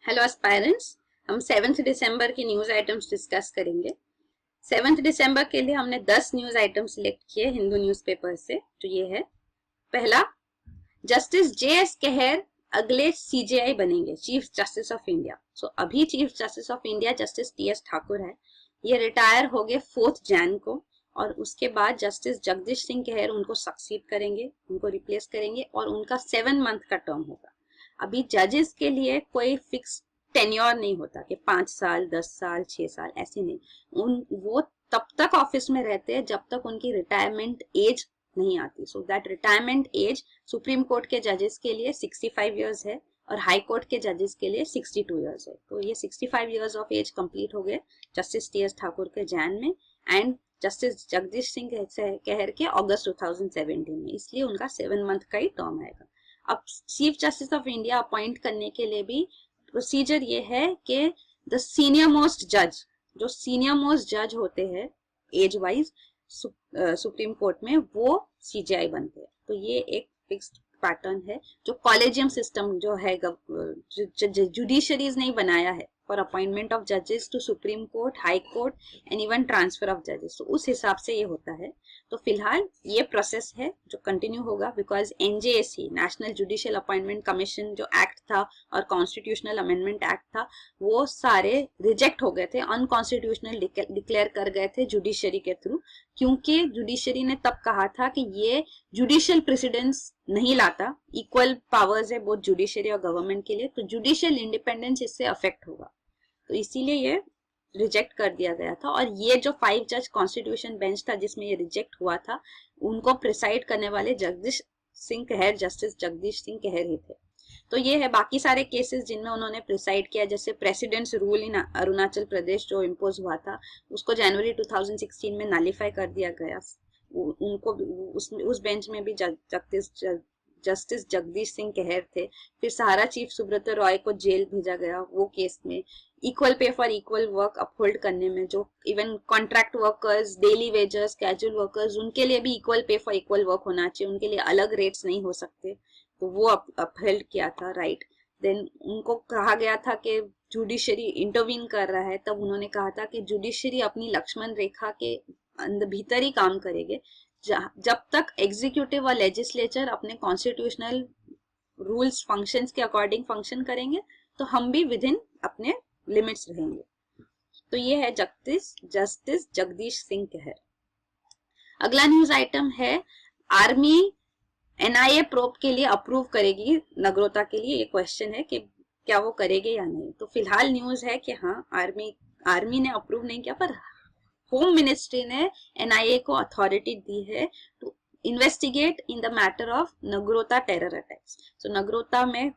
Hello aspirants, हम 7 दिसंबर की news items discuss करेंगे। 7 दिसंबर के लिए हमने 10 न्यूज आइटम सिलेक्ट किए हिंदू न्यूज़पेपर से। तो ये है पहला, जस्टिस JS कहेर अगले CJI बनेंगे, चीफ जस्टिस ऑफ इंडिया। सो अभी chief justice of India justice TS Thakur है। ये रिटायर हो गए 4 जैन को, और उसके बाद जस्टिस जगदीश सिंह कहेर उनको सक्सीड करेंगे, उनको रिप्लेस करेंगे, और उनका 7 मंथ का टर्म होगा। अभी जजेस के लिए कोई फिक्स टेन्योर नहीं होता कि 5 साल 10 साल 6 साल, ऐसे नहीं। वो तब तक ऑफिस में रहते हैं जब तक उनकी रिटायरमेंट एज नहीं आती। So that retirement age supreme court के जजेस के लिए 65 इयर्स है और हाई कोर्ट के जजेस के लिए 62 इयर्स है। तो ये 65 इयर्स ऑफ एज कंप्लीट हो गए जस्टिस TS ठाकुर के जैन में एंड जस्टिस जगदीश सिंह कहेर के अगस्त 2017 में, इसलिए उनका 7 मंथ का ही टर्म आएगा। अब chief justice of India appoint करने के लिए भी प्रोसीजर ये है कि द सीनियर मोस्ट जज, जो सीनियर मोस्ट जज होते हैं एज वाइज सुप्रीम कोर्ट में, वो CJI बनते हैं। तो ये एक फिक्स्ड पैटर्न है जो कॉलेजियम सिस्टम जो है जुडिशरीज ने बनाया है फॉर अपॉइंटमेंट ऑफ जजेस to supreme court, high court and even transfer of जजेस। तो उस हिसाब से ये होता है। तो फिलहाल ये प्रोसेस है जो कंटिन्यू होगा, because NJSC national judicial appointment commission जो एक्ट था और कॉन्स्टिट्यूशनल अमेंडमेंट एक्ट था, वो सारे रिजेक्ट हो गए थे, अनकॉन्स्टिट्यूशनल डिक्लेयर कर गए थे जुडिशरी के थ्रू, क्योंकि जुडिशरी ने तब कहा था कि ये जुडिशियल प्रेसिडेंस नहीं लाता, इक्वल पावर्स है बोथ जुडिशरी और गवर्नमेंट के लिए, तो जुडिशियल इंडिपेंडेंस इससे अफेक्ट होगा। तो इसीलिए ये रिजेक्ट कर दिया गया था। और ये जो 5 जज कॉन्स्टिट्यूशन बेंच था जिसमें ये रिजेक्ट हुआ था, उनको प्रिसाइड करने वाले जगदीश सिंह कहेर, जस्टिस जगदीश सिंह कहेर ही थे। तो ये है बाकी सारे केसेस जिनमें उन्होंने प्रिसाइड किया, जैसे presidents rule in Arunachal Pradesh जो इम्पोज हुआ था, उसको जनवरी 2016 में नलिफाई कर दिया गया। उनको उस बेंच में भी जस्टिस जगदीश सिंह कहेर थे। फिर सहारा चीफ सुब्रत रॉय को जेल भेजा गया वो केस में, equal pay for equal work uphold करने में, जो even contract workers, daily wagers, casual workers, उनके लिए भी equal pay for equal work होना चाहिए, उनके लिए अलग रेट्स नहीं हो सकते, तो वो अपहेल्ड किया था, राइट। देन उनको कहा गया था कि जुडिशरी इंटरवीन कर रहा है, तब उन्होंने कहा था कि जुडिशरी अपनी लक्ष्मण रेखा के अंदर भीतर ही काम करेंगे, जब तक एग्जीक्यूटिव और लेजिस्लेचर अपने कॉन्स्टिट्यूशनल रूल्स फंक्शंस के अकॉर्डिंग फंक्शन करेंगे, तो हम भी विद इन अपने लिमिट्स रहेंगे। तो ये है जस्टिस जगदीश सिंह कहेर। अगला न्यूज आइटम है, आर्मी NIA प्रोब के लिए अप्रूव करेगी नगरोटा के लिए। ये क्वेश्चन है कि क्या वो करेगे या नहीं। तो फिलहाल न्यूज है कि हाँ, आर्मी ने अप्रूव नहीं किया, पर होम मिनिस्ट्री ने NIA को अथॉरिटी दी है to investigate in the matter of Nagrota terror attacks. So Nagrota में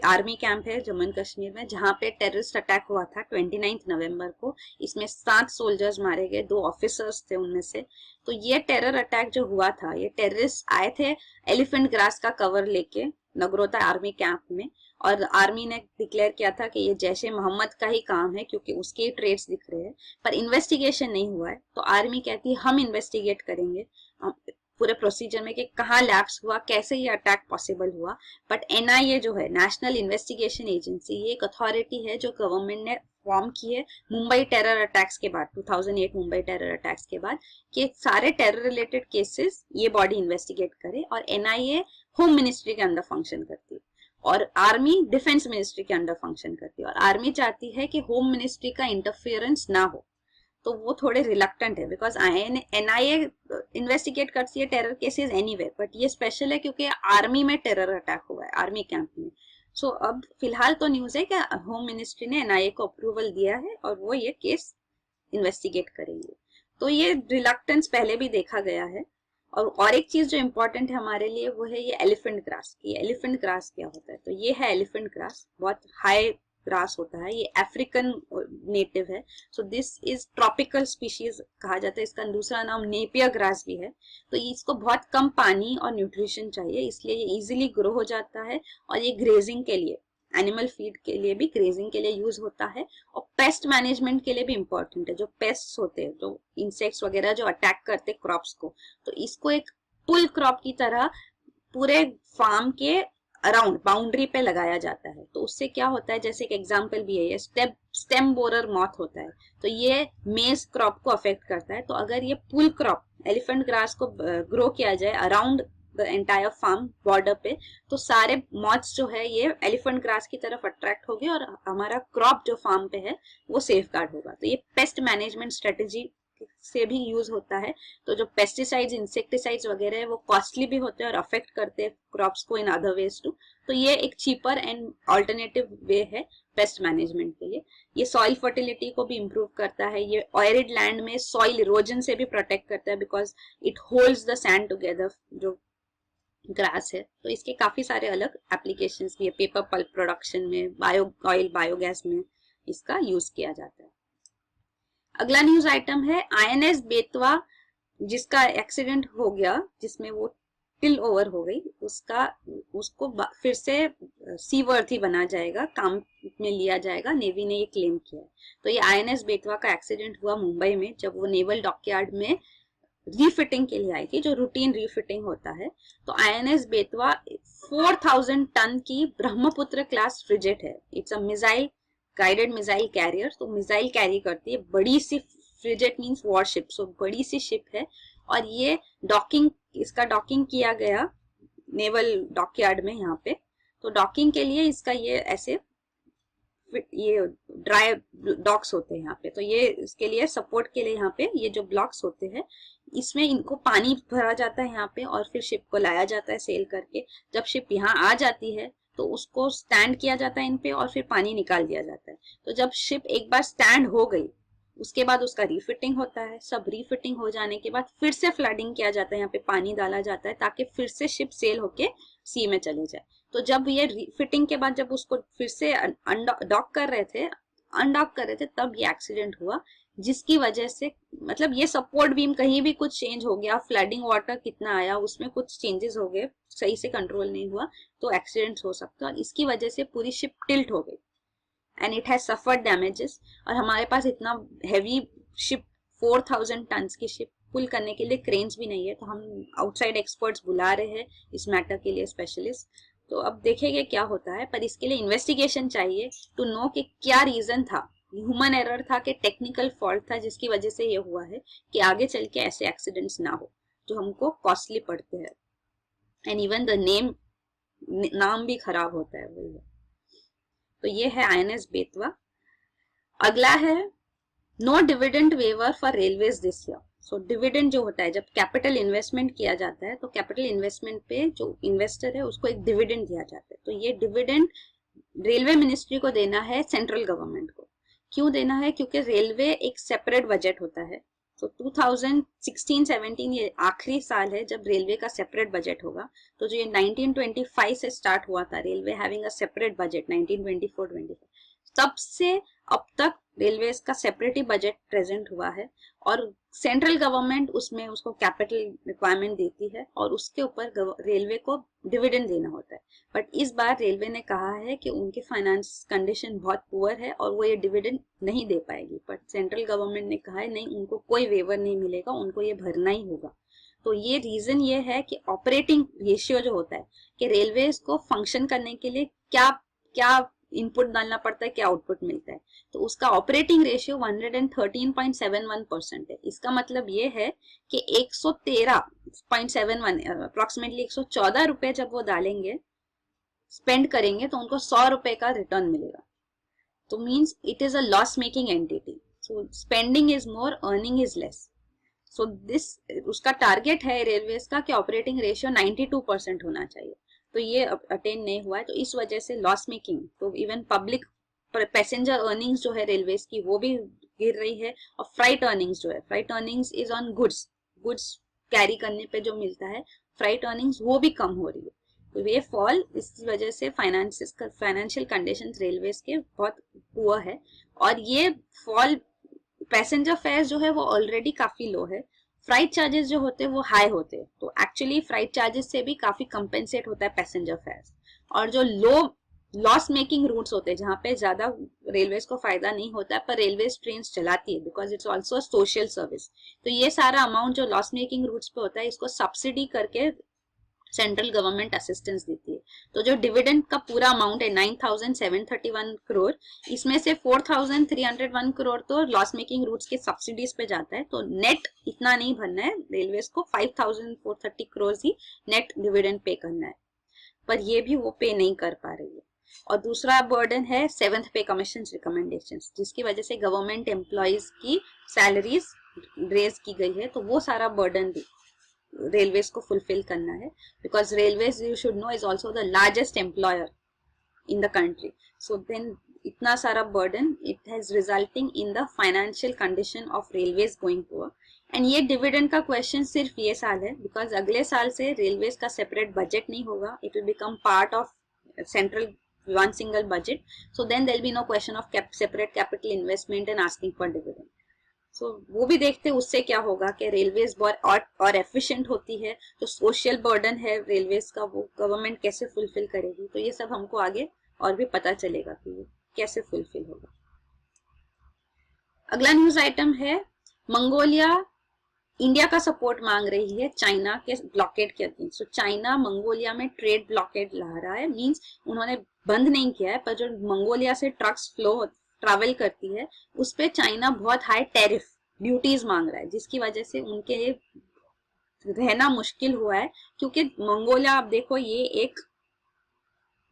आर्मी कैंप है जम्मू एंड कश्मीर में, जहां पे टेररिस्ट अटैक हुआ था 29 नवंबर को। इसमें 7 सोल्जर्स मारे गए, 2 ऑफिसर्स थे उनमें से। तो ये टेरर अटैक जो हुआ था, ये टेररिस्ट आए थे एलिफेंट ग्रास का कवर लेके नगरोटा आर्मी कैंप में, और आर्मी ने डिक्लेयर किया था कि ये जैशे मोहम्मद का ही काम है क्योंकि उसके ही ट्रेड्स दिख रहे हैं, पर इन्वेस्टिगेशन नहीं हुआ है। तो आर्मी कहती है हम इन्वेस्टिगेट करेंगे पूरे प्रोसीजर में कि कहाँ लैप्स हुआ, कैसे ये अटैक पॉसिबल हुआ। बट NIA जो है, नेशनल इन्वेस्टिगेशन एजेंसी, ये एक अथॉरिटी है जो गवर्नमेंट ने फॉर्म की है मुंबई टेरर अटैक्स के बाद, 2008 मुंबई टेरर अटैक्स के बाद, कि सारे टेरर रिलेटेड केसेस ये बॉडी इन्वेस्टिगेट करे। और NIA होम मिनिस्ट्री के अंदर फंक्शन करती है और आर्मी डिफेंस मिनिस्ट्री के अंडर फंक्शन करती है। और आर्मी चाहती है कि होम मिनिस्ट्री का इंटरफेरेंस ना हो, तो वो थोड़े रिलक्टेंट है, बिकॉज NIA इन्वेस्टिगेट करती है टेरर केसेस एनीवे, बट ये स्पेशल है क्योंकि आर्मी में टेरर अटैक हुआ है, आर्मी कैंप में। सो अब फिलहाल तो न्यूज है कि होम मिनिस्ट्री ने NIA को अप्रूवल दिया है और वो ये केस इन्वेस्टिगेट करेंगे। तो ये रिलक्टेंस पहले भी देखा गया है। और एक चीज जो इम्पोर्टेंट है हमारे लिए, वो है ये एलिफेंट ग्रास की। एलिफेंट ग्रास क्या होता है? तो ये है एलिफेंट ग्रास, बहुत हाई ग्रास होता है, ये अफ्रीकन नेटिव है। So this is tropical species कहा जाता है, इसका दूसरा नाम नेपियर ग्रास भी है। तो इसको बहुत कम पानी और न्यूट्रिशन चाहिए, इसलिए ये इजीली ग्रो हो जाता है, और ये ग्रेजिंग के लिए, एनिमल फीड के लिए भी, ग्रेजिंग के लिए यूज होता है, और पेस्ट मैनेजमेंट के लिए भी इम्पोर्टेंट है। जो पेस्ट होते हैं, जो इंसेक्ट्स वगैरह जो अटैक करते क्रॉप्स को, तो इसको एक पुल क्रॉप की तरह पूरे फार्म के अराउंड बाउंड्री पे लगाया जाता है। तो उससे क्या होता है, जैसे एक एग्जांपल भी है, ये स्टेम बोरर मॉथ होता है, तो ये मेज क्रॉप को अफेक्ट करता है। तो अगर ये पुल क्रॉप एलिफेंट ग्रास को ग्रो किया जाए around the entire farm border पे, तो सारे मॉथ्स जो है ये एलिफेंट ग्रास की तरफ अट्रैक्ट होंगे और हमारा क्रॉप जो फार्म पे है वो सेफ गार्ड होगा। तो ये पेस्ट मैनेजमेंट स्ट्रेटेजी से भी यूज होता है। तो जो पेस्टिसाइड्स इंसेक्टिसाइड्स वगैरह है वो कॉस्टली भी होते हैं और अफेक्ट करते हैं क्रॉप्स को इन अदर वेज टू। तो ये एक चीपर एंड ऑल्टरनेटिव वे है पेस्ट मैनेजमेंट के लिए। ये सॉइल फर्टिलिटी को भी इम्प्रूव करता है, ये एरिड लैंड में सॉइल इरोजन से भी प्रोटेक्ट करता है because it holds the sand together जो ग्रास है। तो इसके काफी सारे अलग एप्लीकेशंस भी है, पेपर पल्प प्रोडक्शन में, बायो ऑयल बायोगैस में इसका यूज किया जाता है। अगला न्यूज आइटम है आईएनएस बेतवा, जिसका एक्सीडेंट हो गया, जिसमें वो टिल ओवर हो गई, उसको फिर से सीवर्थी बना जाएगा, काम में लिया जाएगा, नेवी ने ये क्लेम किया है। तो ये आईएनएस बेतवा का एक्सीडेंट हुआ मुंबई में, जब वो नेवल डॉकयार्ड में रीफिटिंग के लिए आई थी, जो रूटीन रीफिटिंग होता है। तो आईएनएस बेतवा 4000 टन की ब्रह्मपुत्र क्लास फ्रिगेट है। It's a missile guided missile carrier, तो मिसाइल कैरी करती है, बड़ी सी फ्रिगेट मींस वॉरशिप, सो बड़ी सी शिप है। और ये इसका डॉकिंग किया गया नेवल डॉकयार्ड में यहाँ पे। तो डॉकिंग के लिए इसका ये ड्राई डॉक्स होते हैं यहाँ पे, तो ये इसके लिए सपोर्ट के लिए यहाँ पे ये जो ब्लॉक्स होते हैं, इसमें इनको पानी भरा जाता है यहाँ पे और फिर शिप को लाया जाता है सेल करके। जब शिप यहाँ आ जाती है तो उसको स्टैंड किया जाता है इन पे और फिर पानी निकाल दिया जाता है। तो जब शिप एक बार स्टैंड हो गई उसके बाद उसका रीफिटिंग होता है। सब रीफिटिंग हो जाने के बाद फिर से फ्लडिंग किया जाता है, यहाँ पे पानी डाला जाता है ताकि फिर से शिप सेल होके सी में चले जाए। तो जब ये फिटिंग के बाद जब उसको फिर से अनडॉक कर रहे थे तब ये एक्सीडेंट हुआ, जिसकी वजह से मतलब ये सपोर्ट बीम कहीं भी कुछ चेंज हो गया, फ्लडिंग वाटर कितना आया उसमें कुछ चेंजेस हो गए, सही से कंट्रोल नहीं हुआ, तो एक्सीडेंट हो सकता है। और इसकी वजह से पूरी शिप टिल्ट हो गई and it has suffered damages. और हमारे पास इतना हैवी शिप 4000 टन की शिप पुल करने के लिए क्रेन्स भी नहीं है, तो हम आउटसाइड एक्सपर्ट्स बुला रहे हैं इस मैटर के लिए, स्पेशलिस्ट। तो अब देखेंगे क्या होता है, पर इसके लिए इन्वेस्टिगेशन चाहिए टू नो कि क्या रीजन था, ह्यूमन एरर था कि टेक्निकल फॉल्ट था जिसकी वजह से ये हुआ है, कि आगे चल के ऐसे एक्सीडेंट्स ना हो जो हमको कॉस्टली पड़ते हैं एंड इवन द नाम भी खराब होता है वही है। तो ये है आईएनएस बेतवा। अगला है no dividend waiver for railways this year. So dividend जो होता है, जब कैपिटल इन्वेस्टमेंट किया जाता है तो कैपिटल इन्वेस्टमेंट पे जो इन्वेस्टर है उसको एक डिविडेंड दिया जाता है। तो ये डिविडेंड रेलवे मिनिस्ट्री को देना है सेंट्रल गवर्नमेंट को। क्यों देना है? क्योंकि रेलवे एक सेपरेट बजट होता है। तो 2016-17 ये आखिरी साल है जब रेलवे का सेपरेट बजट होगा। तो जो ये 1925 से स्टार्ट हुआ था railway having a separate budget 1924-25, तब से अब तक रेलवे का सेपरेट ही बजट प्रेजेंट हुआ है और सेंट्रल गवर्नमेंट उसमें उसको कैपिटल रिक्वायरमेंट देती है और उसके ऊपर रेलवे को डिविडेंड देना होता है। बट इस बार रेलवे ने कहा है कि उनकी फाइनेंस कंडीशन बहुत पुअर है और वो ये डिविडेंड नहीं दे पाएगी। बट सेंट्रल गवर्नमेंट ने कहा है नहीं, उनको कोई वेवर नहीं मिलेगा, उनको ये भरना ही होगा। तो ये रीजन ये है कि ऑपरेटिंग रेशियो जो होता है कि रेलवे को फंक्शन करने के लिए क्या क्या इनपुट डालना पड़ता है, क्या आउटपुट मिलता है, तो उसका ऑपरेटिंग रेशियो 113.71% है। इसका मतलब ये है कि 113.71 अप्रोक्सीमेटली 114 रुपए जब वो डालेंगे, स्पेंड करेंगे, तो उनको 100 रुपए का रिटर्न मिलेगा। तो means it is a loss making entity. So spending is more, earning is less. So this उसका टारगेट है रेलवेज का कि ऑपरेटिंग रेशियो 92% होना चाहिए। तो ये अटेन नहीं हुआ है, तो इस वजह से लॉस मेकिंग, तो इवन पब्लिक पैसेंजर अर्निंग्स जो है रेलवेज की वो भी गिर रही है। और फ्राइट अर्निंग्स जो है, freight earnings is on goods carry करने पे जो मिलता है, फ्राइट अर्निंग्स वो भी कम हो रही है। तो ये फॉल इस वजह से फाइनेंशियल कंडीशंस रेलवेज के बहुत पुअर है। और ये फॉल पैसेंजर फेयर जो है वो ऑलरेडी काफी लो है, फ्राइट चार्जेस जो होते हैं वो हाई होते हैं। तो एक्चुअली फ्राइट चार्जेस से भी काफी कंपेंसेट होता है पैसेंजर फेयर्स। और जो लॉस मेकिंग रूट्स होते हैं जहाँ पे ज्यादा रेलवेज को फायदा नहीं होता है पर रेलवेज ट्रेन चलाती है because it's also social service, तो ये सारा अमाउंट जो लॉस मेकिंग रूट्स पे होता है इसको सब्सिडी करके सेंट्रल गवर्नमेंट असिस्टेंस देती है। तो जो डिविडेंड का पूरा अमाउंट है 9,731 करोड़, इसमें से 4,301 करोड़ तो लॉस मेकिंग रूट्स के सब्सिडीज पे जाता है। तो नेट इतना नहीं भरना है रेलवेज को, 5,430 करोड़ ही नेट डिविडेंड पे करना है, पर ये भी वो पे नहीं कर पा रही है। और दूसरा बर्डन है 7th पे कमीशन रिकमेंडेशंस, जिसकी वजह से गवर्नमेंट एम्प्लॉयज की सैलरीज रेज की गई है। तो वो सारा बर्डन भी रेलवेज को फुलफिल करना है, because railways you should know is also the largest employer in the country. So then इतना सारा burden it has resulting in the financial condition of railways going poor. And ये dividend का question सिर्फ ये साल है, बिकॉज अगले साल से रेलवेज का सेपरेट बजट नहीं होगा, it will become part of central one single budget. So then there'll be no question of separate capital investment and asking for dividend. So वो भी देखते उससे क्या होगा कि रेलवेज और एफिशिएंट होती है, तो सोशल बर्डन है रेलवेज का वो गवर्नमेंट कैसे फुलफिल करेगी। तो ये सब हमको आगे और भी पता चलेगा कि ये कैसे फुलफिल होगा। अगला न्यूज आइटम है मंगोलिया इंडिया का सपोर्ट मांग रही है चाइना के ब्लॉकेड के अधीन। सो चाइना मंगोलिया में ट्रेड ब्लॉकेड ला रहा है, मींस उन्होंने बंद नहीं किया है, पर जो मंगोलिया से ट्रक्स ट्रैवल करती है उस पे चाइना बहुत हाई टैरिफ ड्यूटीज मांग रहा है, जिसकी वजह से उनके लिए रहना मुश्किल हुआ है। क्योंकि मंगोलिया आप देखो ये एक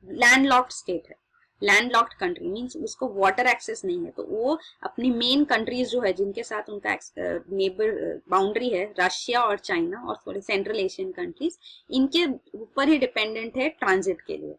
लैंडलॉक्ड स्टेट है, लैंडलॉक्ड कंट्री मींस उसको वाटर एक्सेस नहीं है। तो वो अपनी मेन कंट्रीज जो है जिनके साथ उनका नेबर बाउंड्री है, रशिया और चाइना और थोड़े सेंट्रल एशियन कंट्रीज, इनके ऊपर ही डिपेंडेंट है ट्रांजिट के लिए।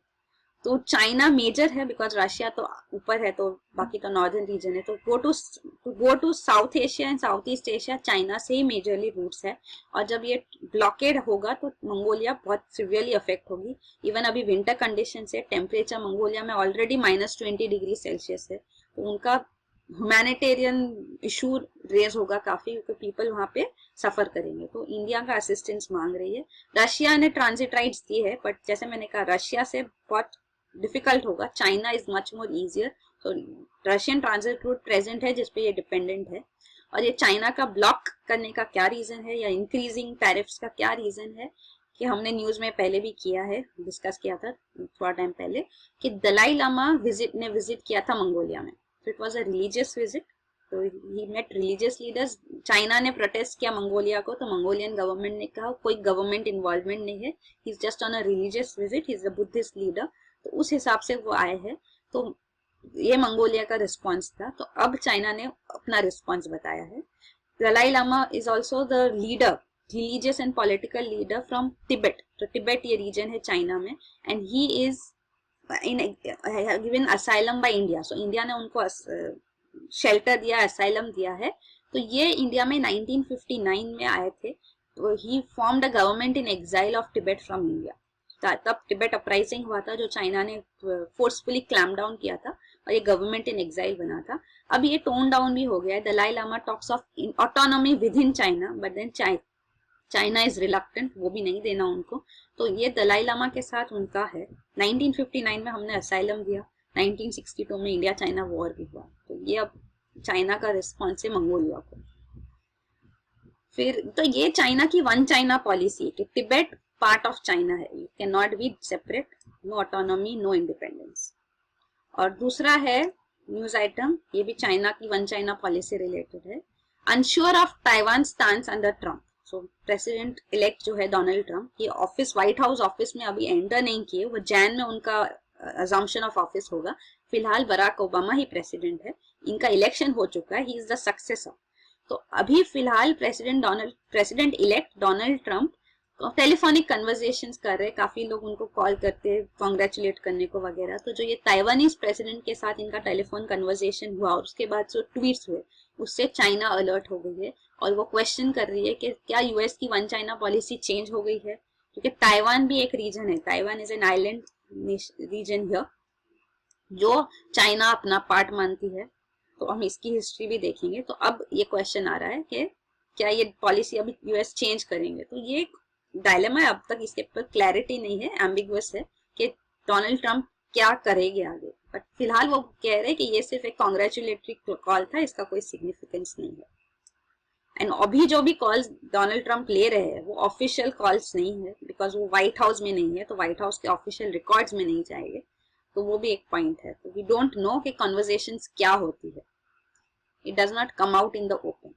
तो चाइना मेजर है बिकॉज रशिया तो ऊपर है, तो बाकी तो नॉर्दर्न रीजन है। तो go to South Asia and south East Asia China से ही मेजरली रूट्स है। और जब ये ब्लॉकेड होगा तो मंगोलिया बहुत सिवियरली अफेक्ट होगी। इवन अभी विंटर कंडीशन है, टेम्परेचर मंगोलिया में ऑलरेडी -20 डिग्री सेल्सियस है, तो उनका ह्यूमैनिटेरियन इशू रेज होगा काफी, क्योंकि पीपल वहां पे सफर करेंगे। तो इंडिया का असिस्टेंस मांग रही है। रशिया ने ट्रांजिट राइट्स दी है, बट जैसे मैंने कहा रशिया से बहुत डिफिकल्ट होगा, China is much more easier. तो रशियन ट्रांजिट रूट प्रेजेंट है जिसपे ये डिपेंडेंट है। और ये चाइना का ब्लॉक करने का क्या रीजन है या इंक्रीजिंग टैरिफ्स का क्या रीजन है, कि हमने न्यूज में पहले भी किया है, डिस्कस किया था थोड़ा टाइम पहले, कि दलाई लामा विजिट किया था मंगोलिया में। तो it was a religious visit, तो he met religious leaders. China ने प्रोटेस्ट किया मंगोलिया को, तो मंगोलियन गवर्नमेंट ने कहा कोई गवर्नमेंट इन्वॉल्वमेंट नहीं है, he is just on a religious visit, he is a Buddhist leader. तो उस हिसाब से वो आए हैं। तो ये मंगोलिया का रिस्पॉन्स था। तो अब चाइना ने अपना रिस्पॉन्स बताया है। Dalai Lama is also the leader, religious and political leader from Tibet. तो तिब्बत ये रीजन है चाइना में, and he is given asylum by India. So India ने उनको शेल्टर दिया, असाइलम दिया है। तो ये इंडिया में 1959 में आए थे। तो he formed a government in exile of Tibet from India. तब तिब्बत अपराइजिंग हुआ था, जो चाइना ने फोर्सफुली क्लैम डाउन किया था और ये गवर्नमेंट इन एग्जाइल बना था। अब ये टोन डाउन भी हो गया है। Dalai Lama talks of autonomy within China, but then China is reluctant, वो भी नहीं देना उनको। तो ये दलाई लामा के साथ उनका है। 1959 में हमने असाइलम दिया, 1962 में इंडिया चाइना वॉर भी हुआ। तो ये अब चाइना का रिस्पॉन्स है मंगोलिया को। फिर तो ये चाइना की वन चाइना पॉलिसी कि तिब्बत पार्ट ऑफ चाइना है, you can not be separate, no autonomy, no independence. और दूसरा है न्यूज आइटम, ये भी चाइना की वन चाइना पॉलिसी रिलेटेड है। Unsure of Taiwan stance under Trump. So president elect जो है डोनाल्ड ट्रम्प, ये ऑफिस व्हाइट हाउस ऑफिस में अभी एंटर नहीं किए, वो जैन में उनका अजम्पशन ऑफ ऑफिस होगा। फिलहाल बराक ओबामा ही प्रेसिडेंट है, इनका इलेक्शन हो चुका है, ही इज द सक्सेसर। तो अभी फिलहाल president elect Donald Trump telephonic conversations कर रहे हैं, काफी लोग उनको कॉल करते हैं कॉन्ग्रेचुलेट करने को वगैरह। तो जो ये ताइवानीज प्रेसिडेंट के साथ इनका टेलीफोन कन्वर्सेशन हुआ और उसके बाद जो ट्वीट्स हुए, उससे चाइना अलर्ट हो गई है और वो क्वेश्चन कर रही है कि क्या यूएस की वन चाइना पॉलिसी चेंज हो गई है, क्योंकि ताइवान भी एक रीजन है, Taiwan is an island region here जो चाइना अपना पार्ट मानती है। तो हम इसकी हिस्ट्री भी देखेंगे। तो अब ये क्वेश्चन आ रहा है कि क्या ये पॉलिसी अभी यूएस चेंज करेंगे। तो ये डायलेमा है, अब तक इसके ऊपर क्लैरिटी नहीं है, एम्बिगुअस है कि डोनाल्ड ट्रम्प क्या करेंगे आगे। बट फिलहाल वो कह रहे हैं कि ये सिर्फ एक कॉन्ग्रेचुलेटरी कॉल था, इसका कोई सिग्निफिकेंस नहीं है। एंड अभी जो भी कॉल्स डोनाल्ड ट्रंप ले रहे हैं वो ऑफिशियल कॉल्स नहीं है, बिकॉज वो व्हाइट हाउस में नहीं है, तो व्हाइट हाउस के ऑफिशियल रिकॉर्ड्स में नहीं जाएंगे, तो वो भी एक पॉइंट है। तो वी डोंट नो कि कॉन्वर्जेशंस क्या होती है, it does not come out in the open.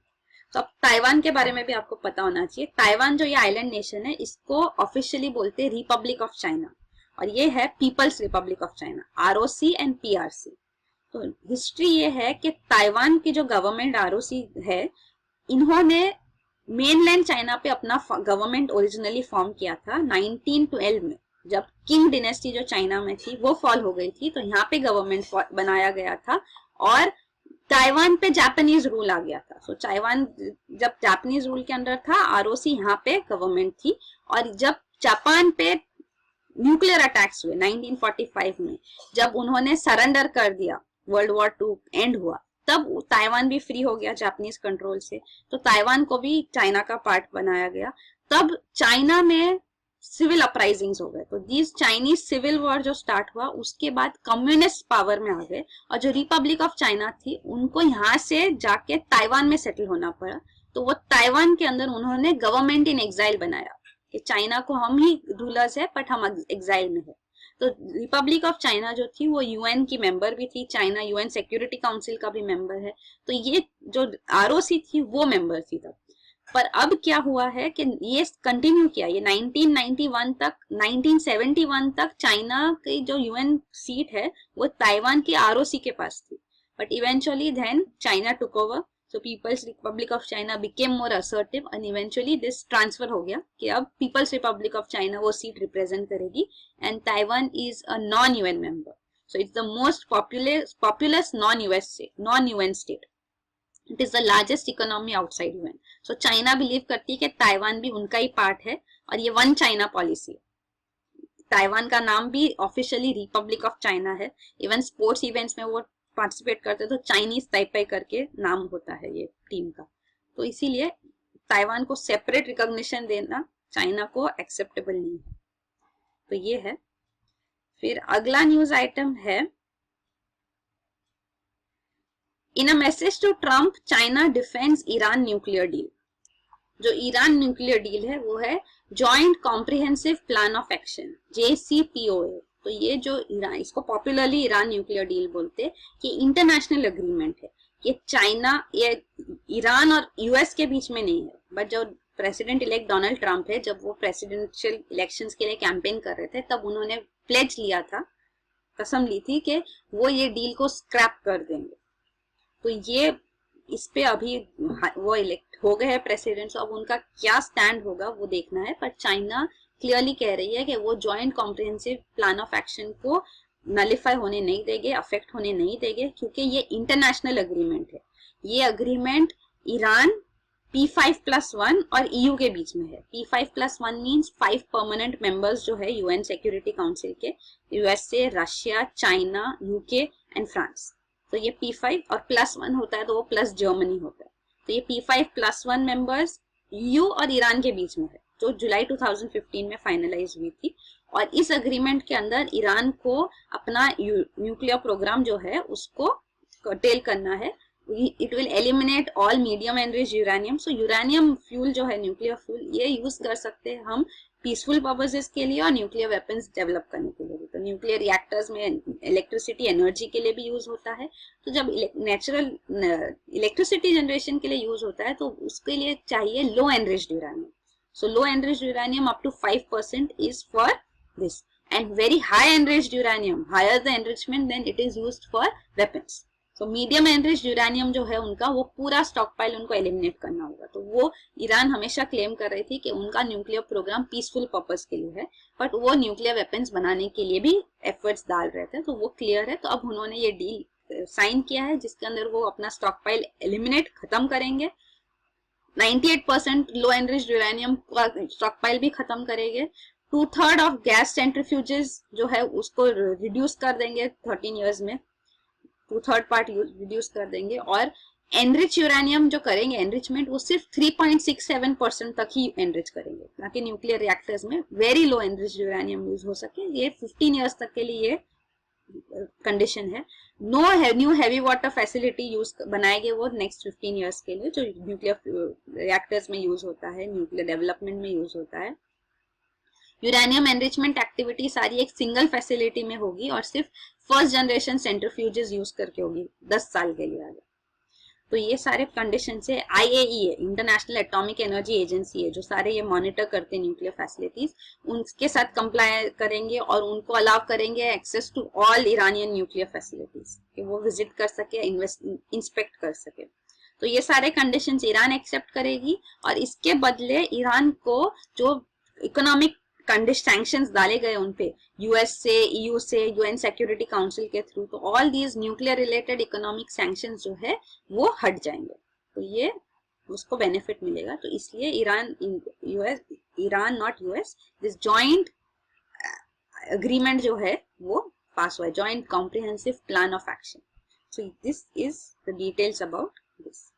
तो अब ताइवान के बारे में भी आपको पता होना चाहिए। ताइवान जो ये आइलैंड नेशन है, इसको ऑफिशियली बोलते हैं रिपब्लिक ऑफ चाइना, और ये है People's Republic of China, ROC and PRC. तो हिस्ट्री ये है कि ताइवान की जो गवर्नमेंट आरओसी है, इन्होंने मेनलैंड चाइना पे अपना गवर्नमेंट ओरिजिनली फॉर्म किया था 1912 में, जब किंग डिनेस्टी जो चाइना में थी वो फॉल हो गई थी, तो यहाँ पे गवर्नमेंट बनाया गया था और ताइवान पे जापानीज रूल आ गया था। सो ताइवान जब जापानीज रूल के अंदर था, आरओसी यहाँ पे गवर्नमेंट थी, और जब जापान पे न्यूक्लियर अटैक्स हुए 1945 में, जब उन्होंने सरेंडर कर दिया, वर्ल्ड वॉर 2 एंड हुआ, तब ताइवान भी फ्री हो गया जापानीज कंट्रोल से, तो ताइवान को भी चाइना का पार्ट बनाया गया। तब चाइना में सिविल अपराइजिंग्स हो गए, तो दीज चाइनीज सिविल वॉर जो स्टार्ट हुआ, उसके बाद कम्युनिस्ट पावर में आ गए, और जो रिपब्लिक ऑफ चाइना थी उनको यहाँ से जाके ताइवान में सेटल होना पड़ा। तो वो ताइवान के अंदर उन्होंने गवर्नमेंट इन एग्जाइल बनाया कि चाइना को हम ही रूलर्स है, बट हम एग्जाइल में है। तो रिपब्लिक ऑफ चाइना जो थी वो यूएन की मेंबर भी थी, चाइना यूएन सिक्योरिटी काउंसिल का भी मेंबर है, तो ये जो आरओसी थी वो मेंबर थी तब। पर अब क्या हुआ है कि ये कंटिन्यू किया, ये 1991 तक, 1971 तक चाइना की जो यूएन सीट है वो ताइवान की आरओसी के पास थी, but eventually then China took over, so People's Republic of China became more assertive, and eventually this transfer हो गया कि अब पीपल्स रिपब्लिक ऑफ चाइना वो सीट रिप्रेजेंट करेगी, and Taiwan is a non UN member, so it's the most populous non UN state. It is the largest economy outside UN. So China believe करती है कि Taiwan भी उनका ही part है, और ये वन चाइना पॉलिसी है। ताइवान का नाम भी ऑफिशियली रिपब्लिक ऑफ चाइना है, इवन स्पोर्ट्स इवेंट्स में वो पार्टिसिपेट करते तो चाइनीज ताइपाई करके नाम होता है ये टीम का। तो इसीलिए ताइवान को सेपरेट रिकॉग्निशन देना चाइना को एक्सेप्टेबल नहीं है। तो ये है। फिर अगला न्यूज आइटम है, in a message to Trump China defends Iran nuclear deal. जो ईरान न्यूक्लियर डील है वो है joint comprehensive plan of action, JCPOA। तो ये जो ईरान, इसको पॉपुलरली ईरान न्यूक्लियर डील बोलते हैं, कि इंटरनेशनल एग्रीमेंट है, ये चाइना, ये ईरान और यूएस के बीच में नहीं है, बट जो प्रेसिडेंट इलेक्ट डोनाल्ड ट्रंप है, जब वो प्रेसिडेंशियल इलेक्शंस के लिए कैंपेन कर रहे थे, तब उन्होंने प्लेज लिया था, कसम ली थी कि वो ये डील को स्क्रैप कर देंगे। तो ये इस पे अभी वो इलेक्ट हो गए हैं प्रेसिडेंट, तो अब उनका क्या स्टैंड होगा वो देखना है, पर चाइना क्लियरली कह रही है कि वो joint comprehensive plan of action को नलिफाई होने नहीं देंगे, अफेक्ट होने नहीं देंगे, क्योंकि ये इंटरनेशनल एग्रीमेंट है। ये एग्रीमेंट ईरान P5+1 और EU के बीच में है। P5+1 मीन्स 5 परमानेंट मेंबर्स जो है यूएन सिक्योरिटी काउंसिल के, USA, Russia, China, UK and France. तो ये P5 और +1 होता है, तो वो प्लस जर्मनी होता है। तो ये P5+1 मेंबर्स EU और ईरान के बीच में है, जो जुलाई 2015 में फाइनलाइज हुई थी। और इस एग्रीमेंट के अंदर ईरान को अपना न्यूक्लियर प्रोग्राम जो है उसको कर्टेल करना है। It will eliminate all medium enriched uranium. So uranium fuel जो है, न्यूक्लियर फ्यूल, ये यूज कर सकते हैं हम पीसफुल पर्पसेस के लिए और न्यूक्लियर वेपन्स डेवलप करने के लिए भी। तो न्यूक्लियर रिएक्टर्स में इलेक्ट्रिसिटी एनर्जी के लिए भी यूज होता है। तो जब नेचुरल इलेक्ट्रिसिटी जनरेशन के लिए यूज होता है, तो उसके लिए चाहिए low enriched uranium. So low enriched uranium up to 5% is for this, and very high enriched uranium, higher the enrichment, then it is used for weapons. So medium enriched uranium जो है उनका, वो पूरा स्टॉक पाइल उनको eliminate करना होगा। तो वो ईरान हमेशा क्लेम कर रही थी कि उनका न्यूक्लियर प्रोग्राम पीसफुल पर्पस के लिए है, बट वो न्यूक्लियर वेपन्स बनाने के लिए भी एफर्ट्स डाल रहे थे। तो वो क्लियर है। तो अब उन्होंने ये डील साइन किया है, जिसके अंदर वो अपना स्टॉक पाइल एलिमिनेट खत्म करेंगे, 98% लो एनरिच्ड यूरेनियम का स्टॉक पाइल भी खत्म करेंगे, 2/3 ऑफ गैस सेंट्रीफ्यूजेस जो है उसको रिड्यूस कर देंगे 13 इयर्स में, 2/3 पार्ट रिड्यूस कर देंगे, और एनरिच यूरेनियम जो करेंगे एनरिचमेंट, वो सिर्फ 3.67% तक ही एनरिच करेंगे, ताकि न्यूक्लियर रिएक्टर्स में very low enrich uranium use हो सके। ये 15 इयर्स तक के लिए कंडीशन है, no new heavy water facility use बनाएंगे वो नेक्स्ट 15 ईयर्स के लिए, जो न्यूक्लियर रिएक्टर्स में यूज होता है, न्यूक्लियर डेवलपमेंट में यूज होता है। यूरेनियम एनरिचमेंट एक्टिविटी सारी एक सिंगल फैसिलिटी में होगी और सिर्फ फर्स्ट जनरेशन सेंट्रीफ्यूजेस यूज करके होगी 10 साल के लिए आगे। तो ये सारे कंडीशन है। IAEA international atomic energy agency है जो सारे ये मॉनिटर करते हैं न्यूक्लियर फैसिलिटीज, उनके साथ कंप्लाई करेंगे और उनको अलाउ करेंगे access to all Iranian nuclear facilities, कि वो विजिट कर सके, इंस्पेक्ट कर सके। तो ये सारे कंडीशन ईरान एक्सेप्ट करेगी और इसके बदले ईरान को जो इकोनॉमिक सैंक्शंस डाले गए उन पे US से, EU से, UN सिक्योरिटी काउंसिल के थ्रू, तो all these nuclear related economic sanctions जो है वो हट जाएंगे, तो ये उसको बेनिफिट मिलेगा। तो इसलिए Iran not US, this joint agreement जो है वो पास हुआ है, joint comprehensive plan of action. So this is the details about this.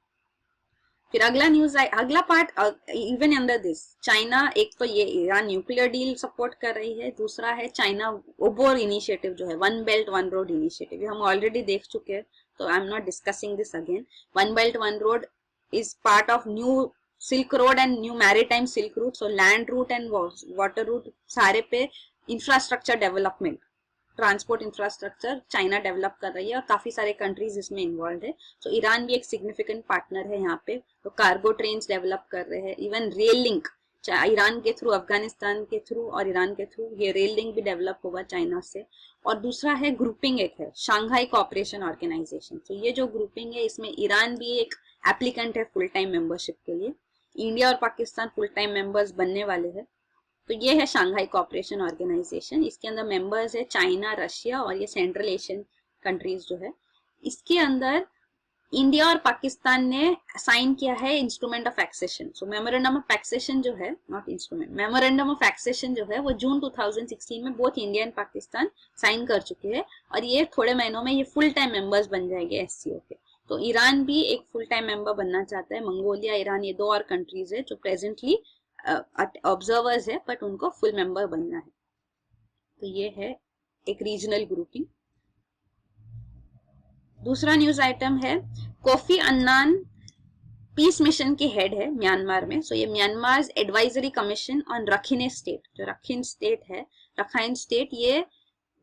फिर अगला न्यूज अगला part, even under this China, एक तो ये ईरान न्यूक्लियर डील सपोर्ट कर रही है, दूसरा है चाइना ओबोर इनिशिएटिव जो है, one belt one road initiative, ये हम ऑलरेडी देख चुके हैं, तो I am not discussing this again. One belt one road is part of new silk road and new maritime silk route, so land route and water route सारे पे infrastructure development, transport infrastructure China develop कर रही है और काफी सारे countries इसमें involve है। सो ईरान भी एक सिग्निफिकेंट पार्टनर है यहाँ पे, तो कार्गो ट्रेन डेवलप कर रहे हैं, इवन रेल लिंक ईरान के थ्रू, अफगानिस्तान के थ्रू और ईरान के थ्रू ये रेल लिंक भी डेवलप होगा चाइना से। और दूसरा है ग्रुपिंग, एक है शांघाई कोऑपरेशन ऑर्गेनाइजेशन। तो ये जो ग्रुपिंग है इसमें ईरान भी एक एप्लीकेंट है फुल टाइम मेंबरशिप के लिए, इंडिया और पाकिस्तान फुल टाइम मेंबर्स बनने वाले हैं। तो ये है शांघाई कोऑपरेशन ऑर्गेनाइजेशन, इसके अंदर मेंबर्स है चाइना, रशिया और ये सेंट्रल एशियन कंट्रीज जो है। इसके अंदर इंडिया और पाकिस्तान ने साइन किया है instrument of accession. So memorandum of accession जो है, not instrument, memorandum of accession जो है वो जून 2016 में both India and Pakistan sign कर चुके हैं और ये थोड़े महीनों में ये फुल टाइम मेंबर्स बन जाएंगे SCO के। तो ईरान भी एक फुल टाइम मेंबर बनना चाहता है, मंगोलिया, ईरान, ये दो और कंट्रीज है जो प्रेजेंटली ऑब्जर्वर्स है बट उनको फुल मेंबर बनना है। तो ये है एक रीजनल ग्रुपिंग। दूसरा न्यूज आइटम है, कोफी अन्नान पीस मिशन के हेड है म्यांमार में। सो ये Myanmar advisory commission on Rakhine state, जो रखीन स्टेट है, रखाइन स्टेट, ये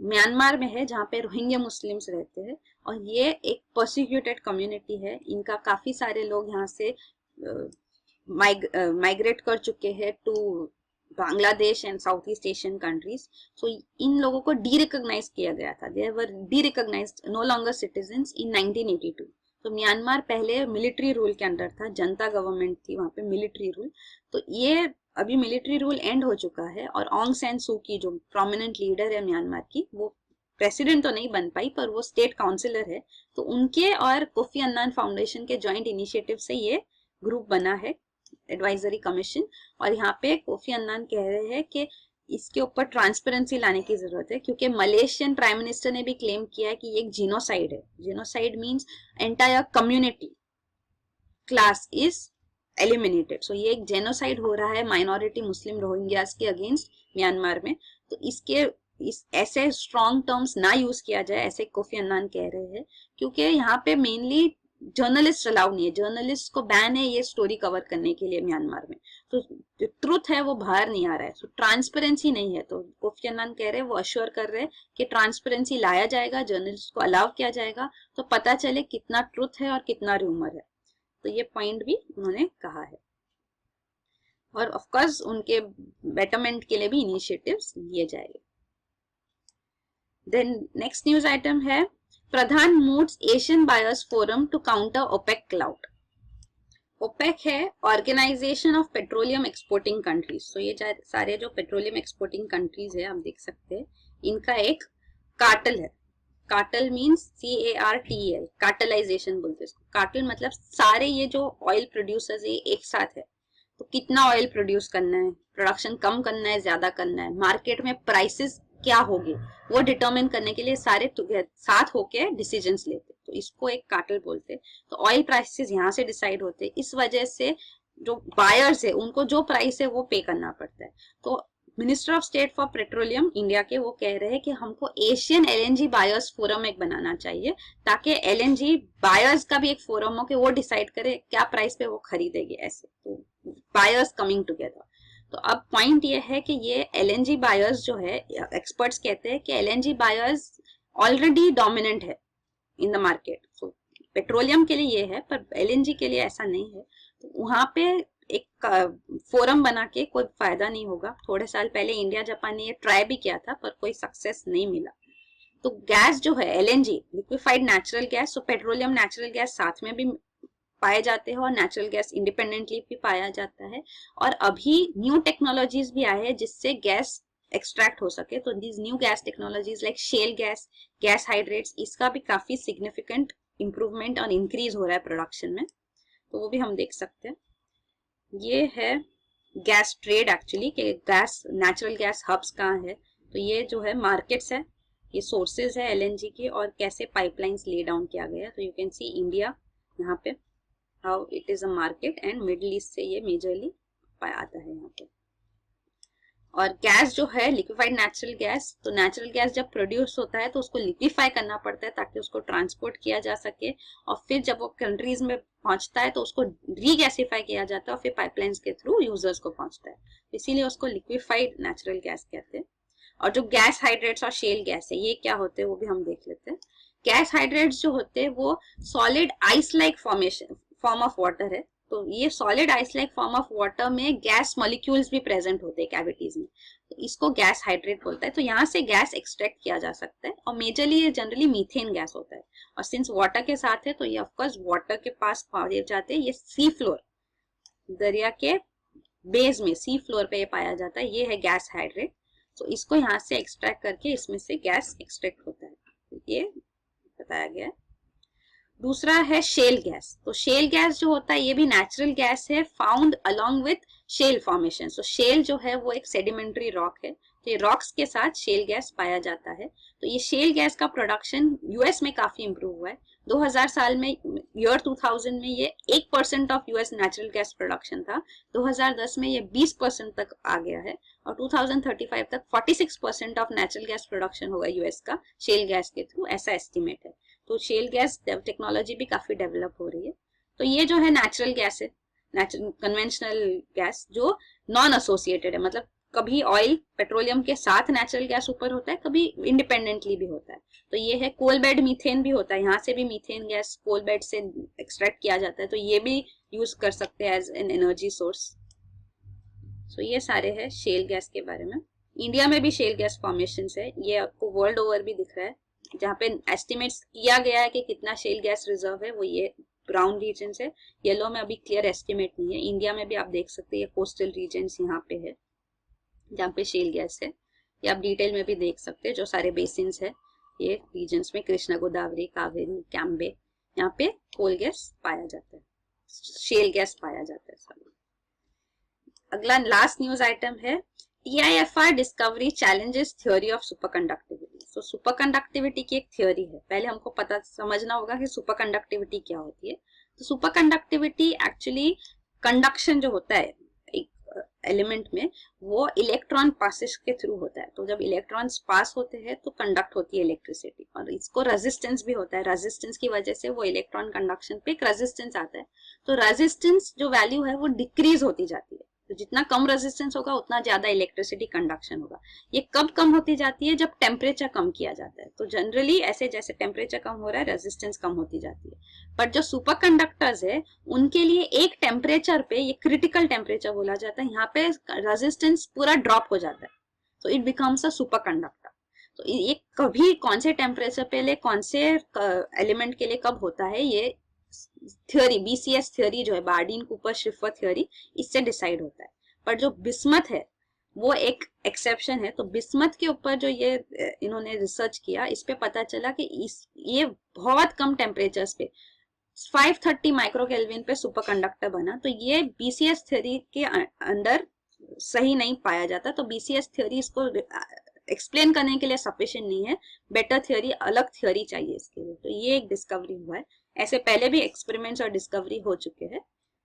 म्यांमार में है जहाँ पे रोहिंग्या मुस्लिम्स रहते हैं और ये एक परसिक्यूटेड कम्युनिटी है। इनका काफी सारे लोग यहाँ से माइग्रेट कर चुके हैं to Bangladesh and south east Asian countries. So इन लोगों को डी रिकॉग्नाइज किया गया था, they were derecognized, no longer citizens in 1982। तो म्यांमार पहले मिलिट्री रूल के अंडर था, जनता गवर्नमेंट थी वहां पे, मिलिट्री रूल। तो ये अभी मिलिट्री रूल एंड हो चुका है और ऑंग सैन सू की जो प्रोमिनेंट लीडर है म्यांमार की, वो प्रेसिडेंट तो नहीं बन पाई पर वो स्टेट काउंसिलर है। तो उनके और कोफी अन्नान फाउंडेशन के ज्वाइंट इनिशिएटिव से ये ग्रुप बना है, एडवाइजरी कमीशन। और यहाँ पे कोफी अन्नान कह रहे हैं कि इसके ऊपर ट्रांसपेरेंसी लाने की जरूरत है, क्योंकि मलेशियन प्राइम मिनिस्टर ने भी क्लेम किया है कि ये एक जीनोसाइड है। Genocide means entire community class is eliminated. So ये एक जेनोसाइड हो रहा है माइनॉरिटी मुस्लिम रोहिंग्यास के अगेंस्ट म्यांमार में। तो इसके ऐसे स्ट्रॉन्ग टर्म्स ना यूज किया जाए, ऐसे कोफी अन्नान कह रहे हैं, क्योंकि यहाँ पे मेनली जर्नलिस्ट अलाउ नहीं है, जर्नलिस्ट को बैन है ये स्टोरी कवर करने के लिए म्यांमार में। तो जो ट्रुथ है वो बाहर नहीं आ रहा है, तो ट्रांसपेरेंसी नहीं है। तो कोफी अन्नान कह रहे हैं, वो अश्योर कर रहे हैं कि ट्रांसपेरेंसी लाया जाएगा, जर्नलिस्ट को अलाउ किया जाएगा, तो पता चले कितना ट्रुथ है और कितना रूमर है। तो ये पॉइंट भी उन्होंने कहा है और ऑफ कोर्स उनके बेटरमेंट के लिए भी इनिशिएटिव्स लिए जाएंगे। देन नेक्स्ट न्यूज आइटम है, Pradhan moves Asian buyers forum to counter OPEC cloud. OPEC है organization of petroleum exporting countries. तो ये सारे जो पेट्रोलियम एक्सपोर्टिंग कंट्रीज है आप देख सकते हैं, इनका एक कार्टल है। कार्टल मीन्स CARTEL, कार्टलाइजेशन बोलते हैं इसको। कार्टल मतलब सारे ये जो ऑयल प्रोड्यूसर्स है एक साथ है, तो कितना ऑयल प्रोड्यूस करना है, प्रोडक्शन कम करना है, ज्यादा करना है, मार्केट में प्राइसेस क्या होगी वो डिटरमिन करने के लिए सारे साथ होके डिसीजंस लेते, तो इसको एक कार्टल बोलते। तो ऑयल प्राइसेस यहाँ से डिसाइड होते, इस वजह से जो बायर्स है उनको जो प्राइस है वो पे करना पड़ता है। तो minister of state for petroleum India के वो कह रहे हैं कि हमको एशियन एलएनजी बायर्स फोरम एक बनाना चाहिए, ताकि एलएनजी बायर्स का भी एक फोरम हो कि वो डिसाइड करे क्या प्राइस पे वो खरीदेंगे, ऐसे तो बायर्स कमिंग टुगेदर। तो अब पॉइंट ये है कि ये एलएनजी बायर्स जो है, एक्सपर्ट्स कहते हैं कि एलएनजी बायर्स ऑलरेडी डोमिनेंट है in the market. So petroleum के लिए ये है, पर एलएनजी के लिए ऐसा नहीं है। तो वहां पे एक फोरम बना के कोई फायदा नहीं होगा। थोड़े साल पहले इंडिया जापान ने ये ट्राई भी किया था, पर कोई सक्सेस नहीं मिला। तो गैस जो है एलएनजी, लिक्विफाइड नेचुरल गैस, तो पेट्रोलियम नेचुरल गैस साथ में भी पाए जाते हैं और नेचुरल गैस इंडिपेंडेंटली भी पाया जाता है। और अभी न्यू टेक्नोलॉजीज भी आए हैं जिससे गैस एक्सट्रैक्ट हो सके। तो these new gas technologies like shell gas, gas hydrates, इसका भी काफी सिग्निफिकेंट इंप्रूवमेंट और इंक्रीज हो रहा है प्रोडक्शन में, तो वो भी हम देख सकते हैं। ये है गैस ट्रेड एक्चुअली, कि गैस नेचुरल गैस हब्स कहाँ है। तो ये जो है मार्केट्स है, ये सोर्सेज है एलएनजी के, और कैसे पाइपलाइंस ले डाउन किया गया। तो यू कैन सी इंडिया यहाँ पे, how it is a market, and middle east से ये मेजरली आता है यहाँ पे। और गैस जो है लिक्विफाइड नेचुरल गैस, तो नेचुरल गैस जब प्रोड्यूस होता है तो उसको लिक्विफाई करना पड़ता है ताकि उसको ट्रांसपोर्ट किया जा सके, और फिर जब वो कंट्रीज में पहुंचता है तो उसको रीगैसिफाई किया जाता है और फिर पाइपलाइंस के थ्रू यूजर्स को पहुंचता है, इसीलिए उसको लिक्विफाइड नेचुरल गैस कहते हैं। और जो गैस हाइड्रेट्स और शेल गैस है, ये क्या होते हैं वो भी हम देख लेते हैं। गैस हाइड्रेट्स जो होते हैं वो solid ice like form of water है। तो ये solid ice like form of water में गैस मॉलिक्यूल्स भी प्रेजेंट होते हैं कैविटीज में, तो इसको गैस हाइड्रेट बोलता है। तो यहाँ से गैस एक्सट्रैक्ट किया जा सकता है, और मेजरली ये जनरली मीथेन गैस होता है। और सिंस वाटर के साथ है तो ये ऑफकोर्स वाटर के पास पाए जाते हैं। ये सी फ्लोर, दरिया के बेस में सी फ्लोर पे ये पाया जाता है। ये है गैस हाइड्रेट। तो इसको यहाँ से एक्सट्रैक्ट करके इसमें से गैस एक्सट्रैक्ट होता है, ये बताया गया है। दूसरा है शेल गैस। तो शेल गैस जो होता है ये भी नेचुरल गैस है, found along with shale formation. तो शेल जो है वो एक सेडिमेंट्री रॉक है, तो ये रॉक्स के साथ शेल गैस पाया जाता है। तो ये शेल गैस का प्रोडक्शन यूएस में काफी इंप्रूव हुआ है। 2000 साल में, ईयर 2000 में ये 1% of US natural gas production था। 2010 में ये 20% तक आ गया है, और 2035 तक 46% ऑफ नेचुरल गैस प्रोडक्शन होगा यूएस का शेल गैस के थ्रू, ऐसा एस्टिमेट है। तो शेल गैस टेक्नोलॉजी भी काफी डेवलप हो रही है। तो ये जो है नेचुरल गैस है, कन्वेंशनल गैस जो नॉन एसोसिएटेड है, मतलब कभी ऑयल पेट्रोलियम के साथ नेचुरल गैस ऊपर होता है, कभी इंडिपेंडेंटली भी होता है। तो ये है कोल बेड मीथेन भी होता है, यहाँ से भी मीथेन गैस कोल बेड से एक्सट्रैक्ट किया जाता है, तो ये भी यूज कर सकते हैं एज एन एनर्जी सोर्स। सो ये सारे है शेल गैस के बारे में। इंडिया में भी शेल गैस फॉर्मेशन है, ये आपको वर्ल्ड ओवर भी दिख रहा है, जहाँ पे एस्टिमेट्स किया गया है कि कितना शेल गैस रिजर्व है, वो ये ब्राउन रीजन है। येलो में अभी क्लियर एस्टिमेट नहीं है। इंडिया में भी आप देख सकते हैं कोस्टल रीजन यहाँ पे है जहाँ पे शेल गैस है, ये आप डिटेल में भी देख सकते हैं। जो सारे बेसिन्स है ये रीजन्स में, कृष्णा गोदावरी, कावेरी, कैम्बे, यहाँ पे कोल गैस पाया जाता है, शेल गैस पाया जाता है सब। अगला लास्ट न्यूज आइटम है TIFR discovery challenges theory of superconductivity. So superconductivity की एक थ्योरी है, पहले हमको पता समझना होगा कि सुपरकंडक्टिविटी क्या होती है। तो सुपरकंडक्टिविटी एक्चुअली कंडक्शन जो होता है एक एलिमेंट में, वो इलेक्ट्रॉन पासेस के थ्रू होता है। तो जब इलेक्ट्रॉन्स पास होते हैं तो कंडक्ट होती है इलेक्ट्रिसिटी, और इसको रेजिस्टेंस भी होता है। रेजिस्टेंस की वजह से वो इलेक्ट्रॉन कंडक्शन पे एक रेजिस्टेंस आता है। तो रेजिस्टेंस जो वैल्यू है वो डिक्रीज होती जाती है, तो जितना कम रेजिस्टेंस होगा उतना ज्यादा इलेक्ट्रिसिटी कंडक्शन होगा। ये कब कम होती जाती है, जब टेम्परेचर कम किया जाता है। तो जनरली ऐसे जैसे टेम्परेचर कम हो रहा है रेजिस्टेंस कम होती जाती है। पर जो सुपर कंडक्टर्स है उनके लिए एक टेम्परेचर पे, ये क्रिटिकल टेम्परेचर बोला जाता है, यहाँ पे रेजिस्टेंस पूरा ड्रॉप हो जाता है, तो it becomes a super conductor. तो ये कभी कौन से टेम्परेचर पे कौन से एलिमेंट के लिए कब होता है, ये थ्योरी BCS थ्योरी जो है, बार्डीन कूपर श्रिफर थ्योरी, इससे डिसाइड होता है। पर जो बिस्मथ है वो एक एक्सेप्शन है। तो बिस्मथ के ऊपर जो ये इन्होंने रिसर्च किया, इस पे पता चला कि ये बहुत कम टेम्परेचर्स पे 530 माइक्रो केल्विन पे सुपर कंडक्टर बना। तो ये BCS थ्योरी के अंदर सही नहीं पाया जाता। तो BCS थ्योरी इसको एक्सप्लेन करने के लिए सफिशिएंट नहीं है, बेटर थ्योरी, अलग थ्योरी चाहिए इसके लिए। तो ये एक डिस्कवरी हुआ है। ऐसे पहले भी एक्सपेरिमेंट्स और डिस्कवरी हो चुके हैं,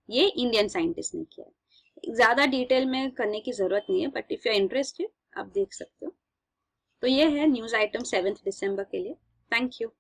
ये इंडियन साइंटिस्ट ने किया है। ज्यादा डिटेल में करने की जरूरत नहीं है, but if you are interested आप देख सकते हो। तो ये है न्यूज आइटम 7 दिसंबर के लिए। Thank you.